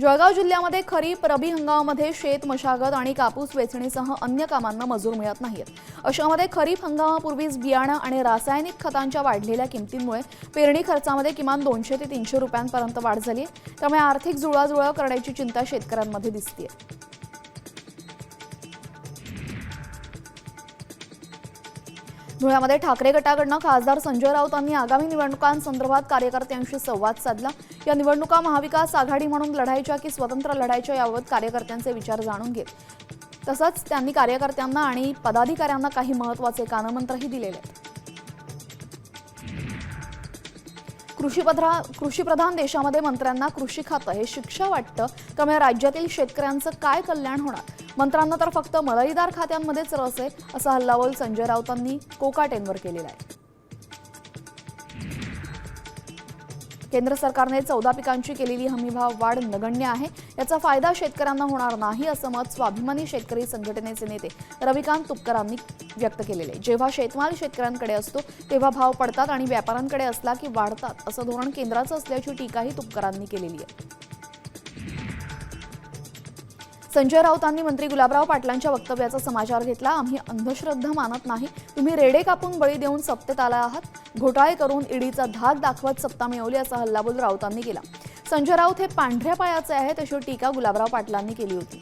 जळगाव जिल्ह्यामध्ये खरीप रबी हंगामामध्ये शेत मशागत आणि कापूस वेचणीसह अन्य कामांना मजूर मिळत नाहीत। अशामध्ये खरीप हंगामापूर्वीच बियाणं आणि रासायनिक खतांच्या वाढलेल्या किमतींमुळे पेरणी खर्चामध्ये किमान 200 ते 300 रुपयांपर्यंत वाढ झाली आहे। त्यामुळे आर्थिक जुळवाजुळव करण्याची चिंता शेतकऱ्यांमध्ये दिसते। धुळ्यामध्ये ठाकरे गटाकडून खासदार संजय राऊतांनी आगामी निवडणुकांसंदर्भात कार्यकर्त्यांशी संवाद साधला। या निवडणुका महाविकास आघाडी म्हणून लढायच्या की स्वतंत्र लढायच्या याबाबत कार्यकर्त्यांचे विचार जाणून घेतले। तसंच त्यांनी कार्यकर्त्यांना आणि पदाधिकाऱ्यांना काही महत्त्वाचे कानमंत्रही दिलेले आहेत। कृषीप्रधान देशामध्ये मंत्र्यांना कृषी खातं हे शिक्षा वाटतं, त्यामुळे राज्यातील शेतकऱ्यांचं काय कल्याण होणार? मंत्र्यांना तर फक्त मलईदार खात्यांमध्येच रस आहे, असा हल्लाबोल संजय राऊतांनी कोकाटेंवर केलेला आहे। केंद्र सरकारने 14 पिकांची केलेली हमीभाव वाढ नगण्य आहे, याचा फायदा शेतकऱ्यांना होणार नाही, असं मत स्वाभिमानी शेतकरी संघटनेचे नेते रविकांत तुपकरांनी व्यक्त केलेले। जेव्हा शेतमाल शेतकऱ्यांकडे असतो तेव्हा भाव पडतात आणि व्यापाऱ्यांकडे असला की वाढतात, असं धोरण केंद्राचं असल्याची टीकाही तुपकरांनी केलेली आहे। संजय राऊतांनी मंत्री गुलाबराव पाटलांच्या वक्तव्याचा समाचार घेतला। आम्ही अंधश्रद्धा मानत नाही, तुम्ही रेडे कापून बळी देऊन सत्तेत आला आहात, घोटाळे करून ईडीचा धाक दाखवत सत्ता मिळवली, असा हल्लाबोल राऊतांनी केला। संजय राऊत हे पांढऱ्या पायाचे आहेत, अशी टीका गुलाबराव पाटलांनी केली होती।